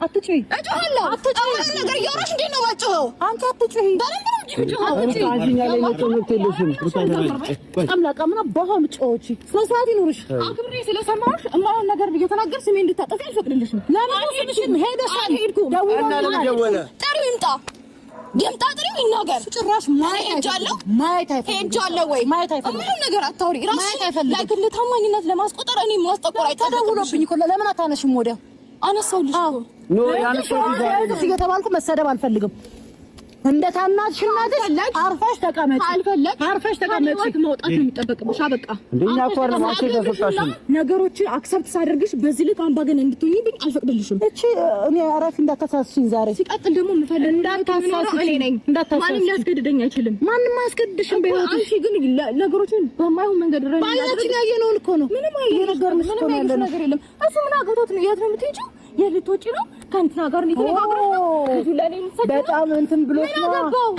አትጩይ እጮሃለሁ አትጩይ ነገር እያወራሽ እንዴት ነው የማጮኸው አንቺ አትጩይ አምላካምና በሆም ጮቺ ስለሳት ይኑርሽ አክብሬ ስለሰማሽ እማውን ነገር እየተናገር ስሜ እንድታጠፊ አልፈቅድልሽም ለምን ወስድሽም ሄደሻል ሄድኩ ደውሎ ጠሩ ይምጣ ጥሪው ይናገር ጭራሽ ማየት ሄጃለሁ ወይ ማየት አይፈልግም ነገር አታውሪ ራስሽ ለግል ታማኝነት ለማስቆጠር እኔ ማስጠቆር አይተደውሎብኝ እኮ ለምን አታነሽም ወዲያ አነሳውልሽ እኮ ኖ ያነሳውልሽ እየተባልኩ መሰደብ አልፈልግም እንደ ታናሽናትሽ አርፈሽ ተቀመጪ አርፈሽ ተቀመጪ መውጣት ነው የሚጠበቅብሽ አበቃ እንደኛ እኮ ለማሽ ተሰጣሽ ነገሮችን አክሰፕት ሳደርግሽ በዚህ ልክ አምባገነን እንድትሆኚብኝ አልፈቅድልሽም እቺ እኔ አራፊ እንዳታሳስሽኝ ዛሬ ሲቀጥል ደግሞ ምፈልግ እንዳታሳስሽኝ ነኝ ማንም ሊያስገድደኝ አይችልም ማንም አያስገድድሽም በህይወትሽ አንቺ ግን ነገሮችን በማይሆን መንገድ ረን ባይናችን ያየነውን እኮ ነው ምንም አይነገርሽ ምንም ያየነው ነገር የለም እሱ ምን አገቶት ነው የት ነው የምትሄጂው የልቶጪ ነው ከእንትና ጋር ነው በጣም እንትን ብሎ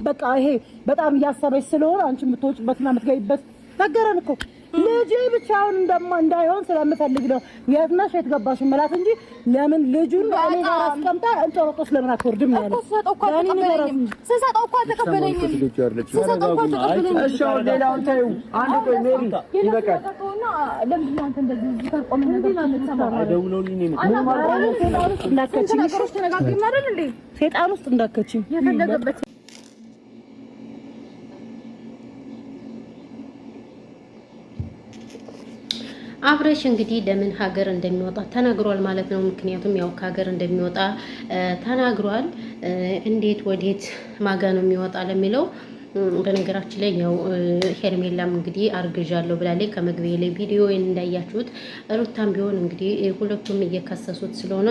በቃ ይሄ በጣም እያሰበች ስለሆነ አንቺ የምትወጪበትና የምትገቢበት ነገረን እኮ ልጅ ብቻውን እንዳይሆን ስለምፈልግ ነው የትናሽ የተገባሽ መላት እንጂ ለምን ልጁን እኔ ጋር አስቀምጣ እንጦሮጦስ ለምን አትወርድም ያለው ሰሰጠው እኮ ተቀበለኝ እሺ ሌላውን ታዩ አንድ ቆይ ሜሪ ይበቃል ለምን አንተ እንደዚህ ታቆም ነገር ተሰማራ ደውሎልኝ ነው ምን ማለት ነው እንዳከቺኝ ነገሮች ተነጋግረን አይደል እንዴ ሰይጣን ውስጥ እንዳከቺኝ የፈለገበት አብረሽ እንግዲህ ለምን ሀገር እንደሚወጣ ተናግሯል ማለት ነው። ምክንያቱም ያው ከሀገር እንደሚወጣ ተናግሯል። እንዴት ወዴት ማጋ ነው የሚወጣ ለሚለው በነገራችን ላይ ያው ሄርሜላም እንግዲህ አርግዣለሁ ብላለች። ከመግቢያ ላይ ቪዲዮ እንዳያችሁት ሩታም ቢሆን እንግዲህ ሁለቱም እየከሰሱት ስለሆነ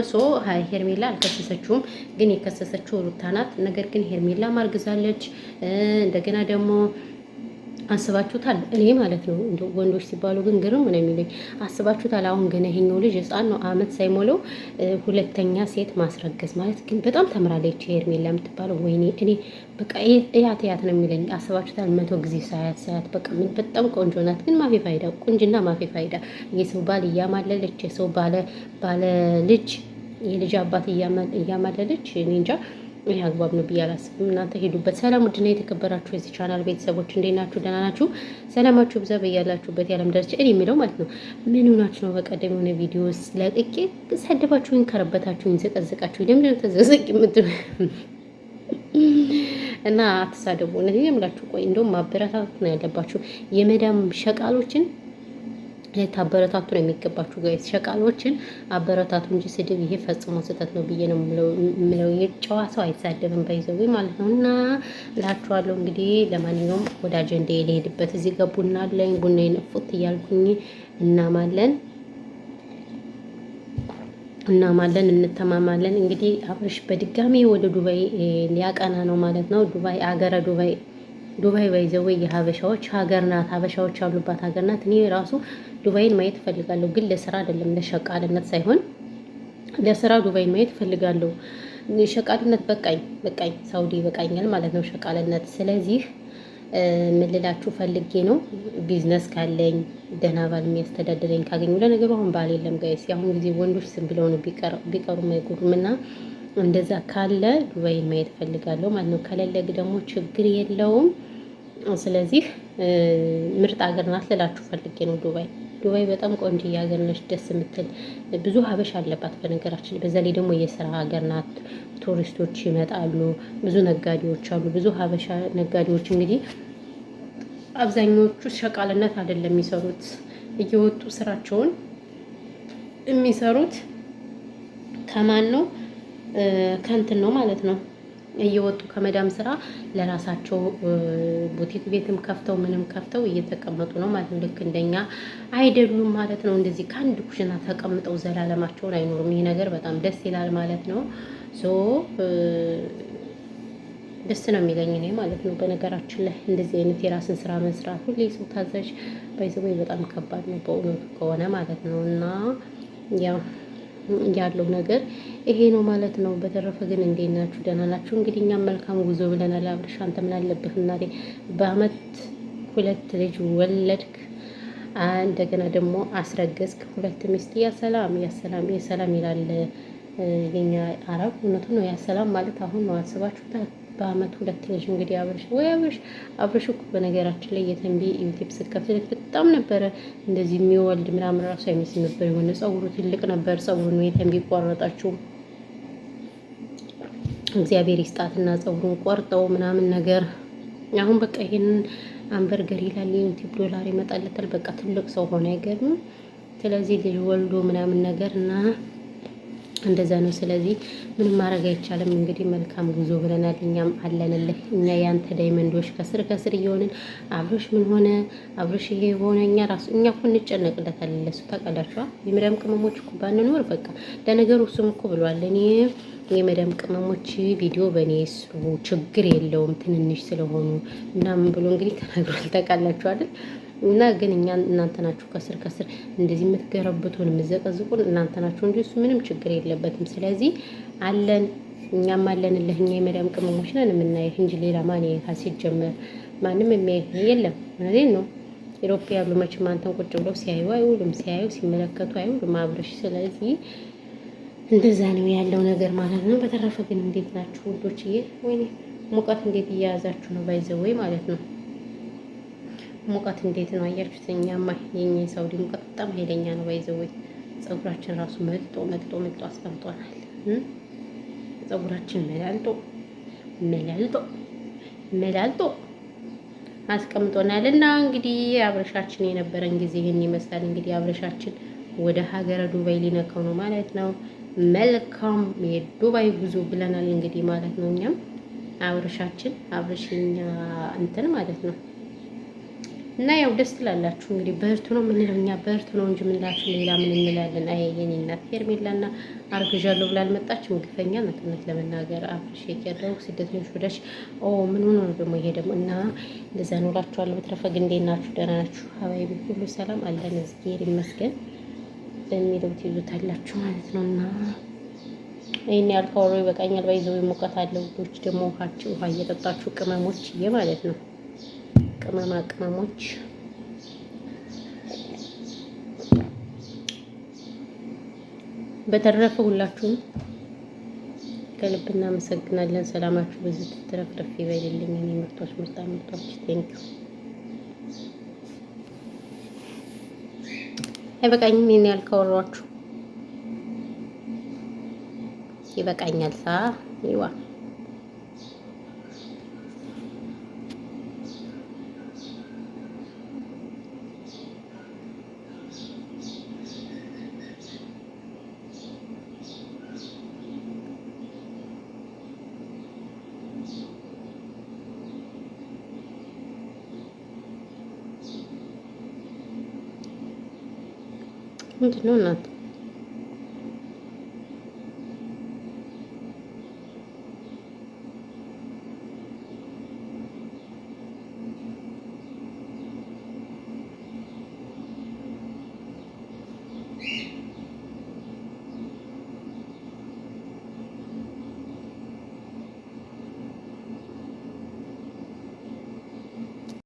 ሄርሜላ አልከሰሰችውም፣ ግን የከሰሰችው ሩታ ናት። ነገር ግን ሄርሜላ ማርግዛለች። እንደገና ደግሞ አስባችሁታል? እኔ ማለት ነው እንደው ወንዶች ሲባሉ ግን ግርም ነው የሚለኝ። አስባችሁታል? አሁን ግን ይሄኛው ልጅ ህፃን ነው፣ አመት ሳይሞላው ሁለተኛ ሴት ማስረገዝ ማለት ግን በጣም ተምራለች ሄርሜላ የምትባለው። ወይኔ እኔ በቃ ያት ነው የሚለኝ። አስባችሁታል? 100 ጊዜ ሳያት በቃ ምን በጣም ቆንጆ ናት፣ ግን ማፊ ፋይዳ ቁንጅና ማፊ ፋይዳ። የሰው ባል እያማለለች የሰው ባለ ልጅ የልጅ አባት እያማለለች እኔ እንጃ ይሄ አግባብ ነው ብዬ አላስብም። እናንተ ሄዱበት። ሰላም ውድና የተከበራችሁ የዚህ ቻናል ቤተሰቦች እንዴት ናችሁ? ደህና ናችሁ? ሰላማችሁ ብዛ በያላችሁበት ያለም ዳርቻ። እኔ የሚለው ማለት ነው ምን ሆናችሁ ነው? በቀደም የሆነ ቪዲዮ ለቅቄ ሰደባችሁኝ፣ ከረበታችሁኝ፣ ዘቀዘቃችሁ። ለምን ተዘዘቅ የምትሉ እና አትሳደቡ። እነዚህ የምላችሁ ቆይ እንደውም ማበረታታት ነው ያለባችሁ የመዳም ሸቃሎችን ታበረታቱ ነው የሚገባችሁ ጋይስ። ሸቃሎችን አበረታቱ እንጂ ስድብ ይሄ ፈጽሞ ስህተት ነው ብዬ ነው የምለው። የጨዋ ሰው አይሳደብም ባይዘው ማለት ነው። እና እላችኋለሁ እንግዲህ ለማንኛውም ወደ አጀንዳ የሄድበት እዚህ ጋር ቡና አለኝ። ቡናዬን እፉት እያልኩኝ እናማለን እንተማማለን። እንግዲህ አብርሽ በድጋሚ ወደ ዱባይ ሊያቀና ነው ማለት ነው። ዱባይ ባይዘው የሀበሻዎች ሀገር ናት። ሀበሻዎች ያሉባት ሀገር ናት። እኔ ራሱ ዱባይን ማየት እፈልጋለሁ፣ ግን ለስራ አይደለም፣ ለሸቃልነት ሳይሆን ለስራ ዱባይን ማየት እፈልጋለሁ። ሸቃልነት በቃኝ፣ ሳውዲ በቃኛል ማለት ነው ሸቃልነት። ስለዚህ ምን ልላችሁ ፈልጌ ነው ቢዝነስ ካለኝ ደህና ባል የሚያስተዳድረኝ ካገኙ። ለነገሩ አሁን ባል የለም ጋይስ። አሁን ጊዜ ወንዶች ዝም ብለው ነው ቢቀሩ አይጎዱምና እንደዛ ካለ ዱባይን ማየት እፈልጋለሁ ማለት ነው። ከሌለ ደግሞ ችግር የለውም። ስለዚህ ምርጥ ሀገር ናት ልላችሁ ፈልጌ ነው ዱባይ በጣም ቆንጆ ሀገር ነች፣ ደስ የምትል ብዙ ሀበሻ አለባት በነገራችን። በዛ ላይ ደግሞ የስራ ሀገር ናት። ቱሪስቶች ይመጣሉ፣ ብዙ ነጋዴዎች አሉ፣ ብዙ ሀበሻ ነጋዴዎች። እንግዲህ አብዛኞቹ ሸቃልነት አይደለም የሚሰሩት፣ እየወጡ ስራቸውን የሚሰሩት ከማን ነው? ከንትን ነው ማለት ነው። እየወጡ ከመዳም ስራ ለራሳቸው ቡቲክ ቤትም ከፍተው ምንም ከፍተው እየተቀመጡ ነው ማለት ነው። ልክ እንደኛ አይደሉም ማለት ነው። እንደዚህ ከአንድ ኩሽና ተቀምጠው ዘላለማቸውን አይኖሩም። ይሄ ነገር በጣም ደስ ይላል ማለት ነው። ደስ ነው የሚለኝ እኔ ማለት ነው። በነገራችን ላይ እንደዚህ አይነት የራስን ስራ መስራት ሁሌ ሰው ታዛዥ ባይዘው በጣም ከባድ ነው በእውነቱ ከሆነ ማለት ነው። እና ያለው ነገር ይሄ ነው ማለት ነው። በተረፈ ግን እንዴት ናችሁ? ደህና ናችሁ? እንግዲህ እኛም መልካም ጉዞ ብለናል። አብርሽ አንተ ምን አለብህ እናቴ፣ በአመት 2 ልጅ ወለድክ፣ እንደገና ደግሞ አስረገዝክ 2 ሚስት። ያሰላም ይላል የኛ አረብ እውነቱን ነው ያሰላም ማለት አሁን ነው አስባችሁታል። በአመት 2 ልጅ እንግዲህ አብርሽ እኮ በነገራችን ላይ የተንቢ ዩቲዩብ ስከፍት በጣም ነበረ እንደዚህ የሚወልድ ምናምን ራሱ አይመስል ነበር። የሆነ ጸጉሩ ትልቅ ነበር። ጸጉሩ ነው የተንቢ ቆረጣችሁ። እግዚአብሔር ይስጣትና ጸጉሩን ቆርጠው ምናምን ነገር አሁን በቃ ይሄንን አንበርገር ይላል የዩቲዩብ ዶላር ይመጣለታል። በቃ ትልቅ ሰው ሆነ አይገርም። ስለዚህ ልጅ ወልዶ ምናምን ነገር እና እንደዛ ነው። ስለዚህ ምንም ማድረግ አይቻልም። እንግዲህ መልካም ጉዞ ብለናል። እኛም አለንልህ። እኛ ያንተ ዳይመንዶች ከስር እየሆንን አብርሽ ምን ሆነ አብርሽ ይሄ ሆነ እኛ እኮ እንጨነቅለታለን ለሱ ታውቃላችሁ። የመዳም ቅመሞች እኮ ባንኖር በቃ ለነገሩ እሱም እኮ ብሏል። እኔ የመዳም ቅመሞች ቪዲዮ በእኔ ስሩ ችግር የለውም ትንንሽ ስለሆኑ ምናምን ብሎ እንግዲህ ተናግሯል። ታውቃላችሁ አይደል? እና ግን እናንተ ናችሁ ከስር እንደዚህ የምትገረብቱን የምትዘቀዝቁን እናንተ ናችሁ እንጂ እሱ ምንም ችግር የለበትም። ስለዚህ አለን እኛም አለንልህ። እኛ የመዳም ቅመሞች ነን የምናይህ እንጂ ሌላ ማን ያይሃል? ሲጀመር ማንም የሚያይህ የለም። እውነቴን ነው። ኢሮፓ ያሉ መቼም አንተን ቁጭ ብለው ሲያዩ አይውሉም፣ ሲያዩ ሲመለከቱ አይውሉም አብርሽ። ስለዚህ እንደዛ ነው ያለው ነገር ማለት ነው። በተረፈ ግን እንዴት ናችሁ ውዶችዬ? ወይኔ ሙቀት እንዴት እያያዛችሁ ነው? ባይዘወይ ማለት ነው ሙቀት እንዴት ነው አያችሁት? እኛማ የኛ ሳውዲ ሙቀት በጣም ኃይለኛ ነው። ባይዘወይ ፀጉራችን ራሱ መልጦ አስቀምጦናል። ፀጉራችን መላልጦ አስቀምጦናል። እና እንግዲህ አብረሻችን የነበረን ጊዜ ይህን ይመስላል። እንግዲህ አብረሻችን ወደ ሀገረ ዱባይ ሊነካው ነው ማለት ነው። መልካም የዱባይ ጉዞ ብለናል እንግዲህ ማለት ነው። እኛም አብረሽኛ እንትን ማለት ነው። እና ያው ደስ ትላላችሁ እንግዲህ በርቱ ነው የምንለው እኛ በርቱ ነው እንጂ ምንላችሁ ሌላ ምን እንላለን? አይ የኔ እናት ሄርሜላና አርግዣለሁ ብላ አልመጣችም። ግፈኛ ናት እውነት ለመናገር አብርሽ የቀረው ስደተኞች ወዳጅ ምን ሆኖ ነው ደግሞ ይሄ ደግሞ እና እንደዛ ነው እላችኋለሁ። በተረፈ ግን እንዴት ናችሁ? ደህና ናችሁ? ሀባይቢ ሁሉ ሰላም አለን እግዚአብሔር ይመስገን በሚለው ትይዙታላችሁ ማለት ነው። እና ይሄን ያልከው ይበቃኛል። ባይዘው ሙቀት አለ ውዶች። ደግሞ ውሃ እየጠጣችሁ ቅመሞች ማለት ነው ቅመሞች በተረፈ ሁላችሁም ከልብ እናመሰግናለን። ሰላማችሁ ብዙ ትረፍረፍ ይበልልኝ። እኔ ምርጦች ቴንክ ዩ። አይበቃኝም? ይሄን ያልከወሯችሁ ይበቃኛል። ይዋ ምንድን ነው እናንተ